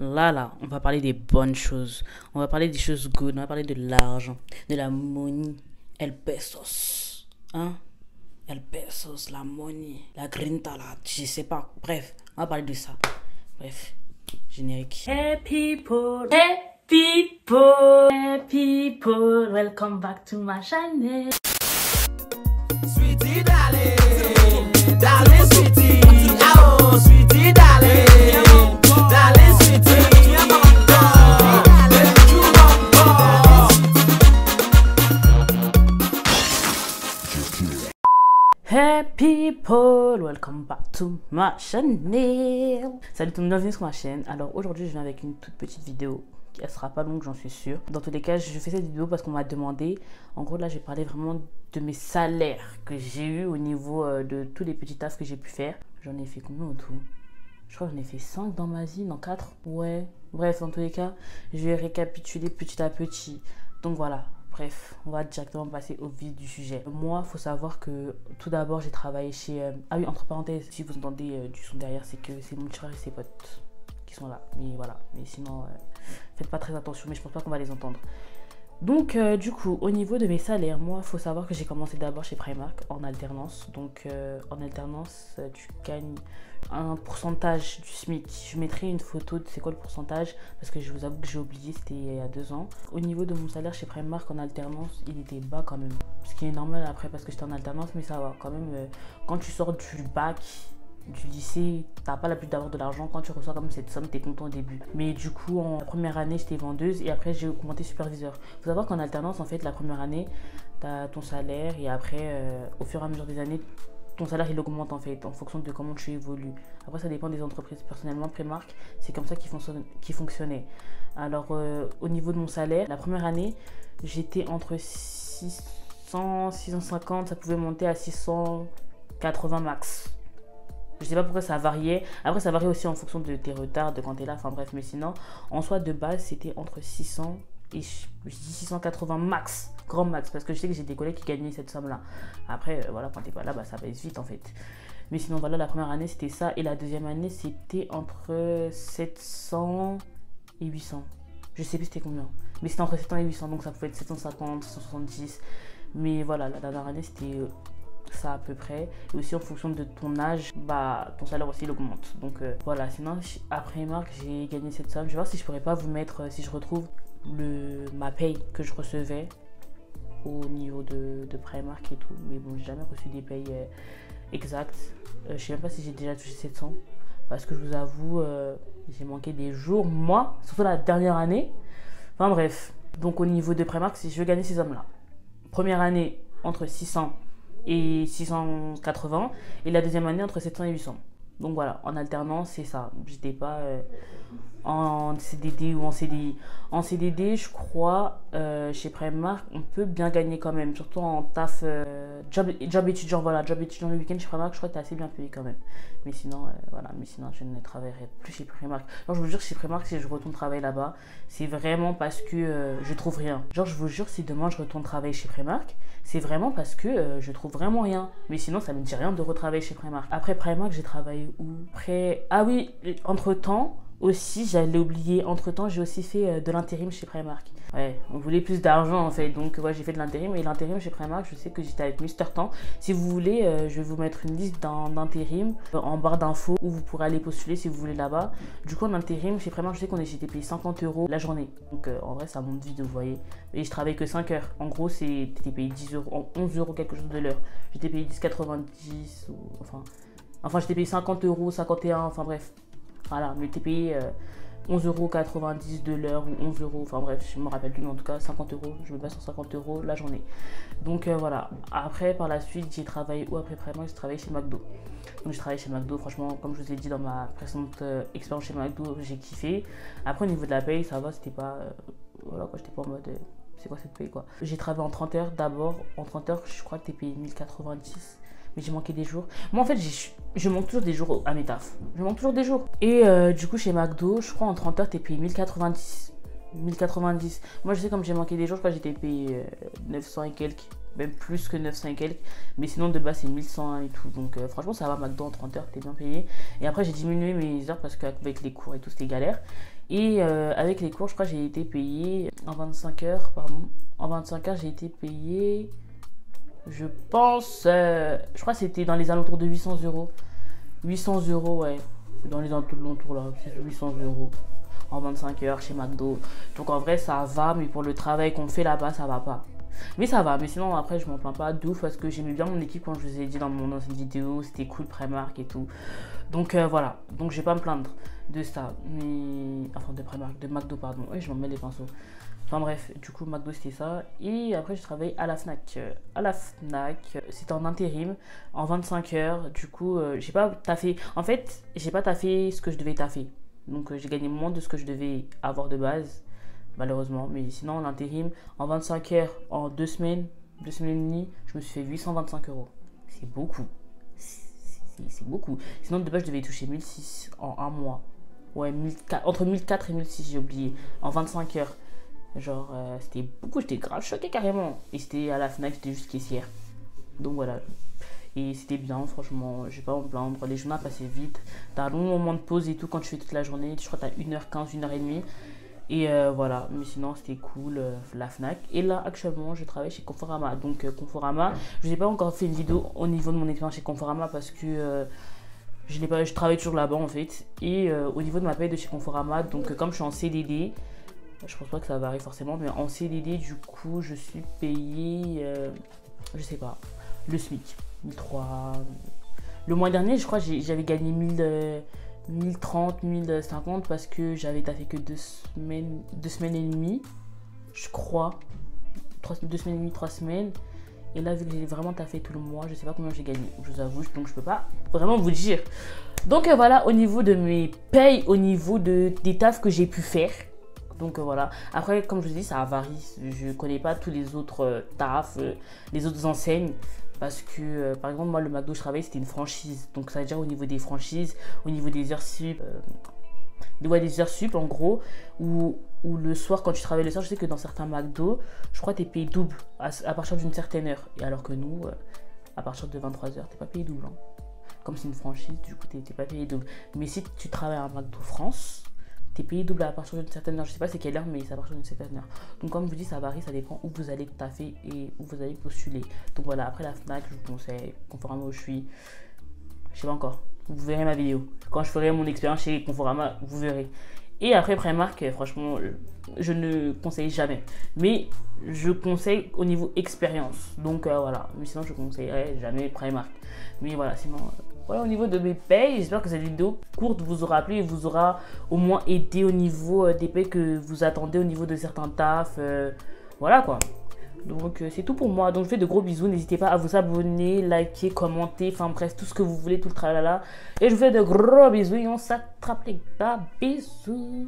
Là, on va parler des bonnes choses. On va parler des choses good. On va parler de l'argent, de la money. El pesos. Hein? El pesos, la money, la grinta, là, je sais pas. Bref, on va parler de ça. Bref, générique. Hey people, welcome back to my channel. Sweetie darling, darling sweetie, oh sweetie darling, darling sweetie, Hey people, welcome back to my channel. Salut tout le monde, bienvenue sur ma chaîne. Alors aujourd'hui je viens avec une toute petite vidéo. Elle sera pas longue, j'en suis sûre. Dans tous les cas, je fais cette vidéo parce qu'on m'a demandé. En gros, là, j'ai parlé vraiment de mes salaires que j'ai eu au niveau de tous les petits tafs que j'ai pu faire. J'en ai fait combien au tout? Je crois que j'en ai fait 5 dans ma vie, non 4. Ouais. Bref, dans tous les cas, je vais récapituler petit à petit. Donc voilà. Bref, on va directement passer au vif du sujet. Moi, il faut savoir que tout d'abord, j'ai travaillé chez... Ah oui, entre parenthèses, si vous entendez du son derrière, c'est que c'est mon petit frère et ses potes qui sont là. Mais voilà, mais sinon, faites pas très attention, mais je pense pas qu'on va les entendre. Donc, du coup, au niveau de mes salaires, moi, il faut savoir que j'ai commencé d'abord chez Primark en alternance. Donc, en alternance, tu gagnes un pourcentage du SMIC. Je mettrai une photo de c'est quoi le pourcentage parce que je vous avoue que j'ai oublié, c'était il y a 2 ans. Au niveau de mon salaire chez Primark en alternance, il était bas quand même. Ce qui est normal après parce que j'étais en alternance, mais ça va quand même. Quand tu sors du bac, du lycée, t'as pas l'habitude d'avoir de l'argent. Quand tu reçois comme cette somme, t'es content au début. Mais du coup, en première année, j'étais vendeuse et après, j'ai augmenté superviseur. Faut savoir qu'en alternance, en fait, la première année, t'as ton salaire et après, au fur et à mesure des années, ton salaire il augmente en fait en fonction de comment tu évolues. Après, ça dépend des entreprises. Personnellement, Primark, c'est comme ça qu'il fonctionnait. Alors, au niveau de mon salaire, la première année, j'étais entre 600, 650, ça pouvait monter à 680 max. Je sais pas pourquoi ça variait. Après, ça variait aussi en fonction de tes retards, de quand t'es là. Enfin bref, mais sinon, en soi, de base, c'était entre 600 et je dis 680 max. Grand max. Parce que je sais que j'ai des collègues qui gagnaient cette somme-là. Après, voilà, quand t'es pas là, bah, ça baisse vite en fait. Mais sinon, voilà, la première année, c'était ça. Et la deuxième année, c'était entre 700 et 800. Je sais plus c'était combien. Mais c'était entre 700 et 800. Donc ça pouvait être 750, 770. Mais voilà, la dernière année, c'était... ça à peu près, et aussi en fonction de ton âge, bah ton salaire aussi il augmente. Donc voilà, sinon après Primark j'ai gagné cette somme. Je vais voir si je pourrais pas vous mettre, si je retrouve ma paye que je recevais au niveau de Primark et tout, mais bon, j'ai jamais reçu des payes exactes. Je sais même pas si j'ai déjà touché 700 parce que je vous avoue, j'ai manqué des jours, moi, surtout la dernière année. Enfin bref, donc au niveau de Primark, si je veux gagner ces sommes là, première année entre 600 et 680 et la deuxième année entre 700 et 800. Donc voilà, en alternance c'est ça. J'étais pas en CDD ou en CDI. En CDD, je crois, chez Primark, on peut bien gagner quand même, surtout en taf, job étudiant. Voilà, job étudiant le week-end chez Primark, je crois que t'es assez bien payé quand même. Mais sinon, voilà, mais sinon je ne travaillerai plus chez Primark. Alors je vous jure, chez Primark, si je retourne travailler là-bas, c'est vraiment parce que je trouve rien. Genre je vous jure, si demain je retourne travailler chez Primark, c'est vraiment parce que je trouve vraiment rien. Mais sinon, ça me dit rien de retravailler chez Primark. Après Primark, j'ai travaillé où? Ah oui, entre-temps, aussi, j'allais oublier, entre-temps, j'ai aussi fait de l'intérim chez Primark. Ouais, on voulait plus d'argent en fait, donc ouais, j'ai fait de l'intérim. Et l'intérim chez Primark, je sais que j'étais avec Mister Temps. Si vous voulez, je vais vous mettre une liste d'intérim en barre d'infos où vous pourrez aller postuler si vous voulez là-bas. Du coup, en intérim chez Primark, je sais qu'on était payé 50 € la journée. Donc en vrai, ça monte vite, vous voyez. Et je travaillais que 5 heures. En gros, t'étais payé 10 €, 11 € quelque chose de l'heure. J'étais payé 10,90 ou enfin j'étais payé 50 €, 51, enfin bref. Voilà, mais t'es payé 11,90 € de l'heure ou 11 €, enfin bref, je me rappelle plus, mais en tout cas 50 €, je me base sur 50 € la journée. Donc voilà, après par la suite, j'ai travaillé où après Primark? J'ai travaillé chez McDo. Donc j'ai travaillé chez McDo, franchement, comme je vous ai dit dans ma précédente expérience chez McDo, j'ai kiffé. Après au niveau de la paye, ça va, c'était pas... voilà quoi, j'étais pas en mode... c'est quoi cette paye quoi? J'ai travaillé en 30 heures d'abord, en 30 heures, je crois que t'es payé 1090. Mais j'ai manqué des jours. Moi en fait je manque toujours des jours à mes tafs. Je manque toujours des jours. Et du coup chez McDo, je crois en 30 heures t'es payé 1090. 1090. Moi je sais comme j'ai manqué des jours, je crois que j'étais payé 900 et quelques. Même plus que 900 et quelques. Mais sinon de base c'est 1100 et tout. Donc franchement ça va, McDo en 30 heures t'es bien payé. Et après j'ai diminué mes heures parce qu'avec les cours et tout c'était galère. Et avec les cours, je crois que j'ai été payée en 25 heures, pardon. En 25 heures, j'ai été payée, je pense, je crois que c'était dans les alentours de 800 euros. 800 euros, ouais. C'est dans les alentours là, c'est 800 euros en 25 heures chez McDo. Donc en vrai, ça va, mais pour le travail qu'on fait là-bas, ça va pas. Mais ça va, mais sinon après, je m'en plains pas de ouf parce que j'aimais bien mon équipe, comme je vous ai dit dans mon ancienne vidéo. C'était cool, Primark et tout. Donc voilà, donc je vais pas me plaindre de ça. Mais enfin, de Primark, de McDo, pardon. Oui, je m'en mets les pinceaux. Enfin bref, du coup, McDo c'était ça. Et après, je travaille à la Fnac. À la Fnac, c'était en intérim, en 25 heures. Du coup, j'ai pas taffé. En fait, j'ai pas taffé ce que je devais taffer. Donc, j'ai gagné moins de ce que je devais avoir de base, malheureusement. Mais sinon, en intérim, en 25 heures, en 2 semaines, 2 semaines et demie, je me suis fait 825 euros. C'est beaucoup. C'est beaucoup. Sinon, de base, je devais toucher 1006 en un mois. Ouais, 1004, entre 1004 et 1006, j'ai oublié. En 25 heures. Genre, c'était beaucoup, j'étais grave choquée carrément. Et c'était à la Fnac, j'étais juste caissière. Donc voilà. Et c'était bien, franchement, je vais pas me plaindre. Les journées passaient vite. T'as un long moment de pause et tout quand tu fais toute la journée. Je crois que t'as 1h15, 1h30. Et voilà, mais sinon c'était cool, la Fnac. Et là, actuellement, je travaille chez Conforama. Donc, Conforama, je n'ai pas encore fait une vidéo au niveau de mon expérience chez Conforama parce que je travaille toujours là-bas en fait. Et au niveau de ma paye de chez Conforama, donc comme je suis en CDD, je pense pas que ça varie forcément, mais en CDD, du coup, je suis payée, je sais pas, le SMIC, 1003. Le mois dernier, je crois, j'avais gagné 1030, 1050 parce que j'avais taffé que 2 semaines et demie, je crois. 2 semaines et demie, 3 semaines. Et là, vu que j'ai vraiment taffé tout le mois, je sais pas combien j'ai gagné, je vous avoue, donc je peux pas vraiment vous dire. Donc voilà, au niveau de mes payes, au niveau des tafs que j'ai pu faire. Donc voilà, après comme je vous dis, ça varie, je connais pas tous les autres tafs, les autres enseignes. Parce que par exemple moi le McDo je travaille c'était une franchise. Donc ça veut dire au niveau des franchises, au niveau des heures sup, des heures sup en gros. Ou le soir quand tu travailles le soir, je sais que dans certains McDo, je crois que tu es payé double à partir d'une certaine heure. Et alors que nous, à partir de 23h, tu n'es pas payé double. Hein. Comme c'est une franchise, du coup tu n'es pas payé double. Mais si tu travailles à un McDo France, t'es payé double à partir d'une certaine heure. Je sais pas c'est quelle heure, mais c'est à partir d'une certaine heure. Donc comme je vous dis, ça varie, ça dépend où vous allez taffer et où vous allez postuler. Donc voilà, après la Fnac, je vous conseille, Conforama où je suis, je sais pas encore, vous verrez ma vidéo. Quand je ferai mon expérience chez Conforama, vous verrez. Et après Primark, franchement, je ne conseille jamais. Mais je conseille au niveau expérience. Donc voilà, mais sinon je conseillerais jamais Primark. Mais voilà, sinon... Voilà, au niveau de mes payes, j'espère que cette vidéo courte vous aura plu et vous aura au moins aidé au niveau des payes que vous attendez au niveau de certains tafs. Voilà quoi. Donc c'est tout pour moi. Donc je fais de gros bisous. N'hésitez pas à vous abonner, liker, commenter, enfin bref, tout ce que vous voulez, tout le tralala. Et je vous fais de gros bisous et on s'attrape les gars. Bisous.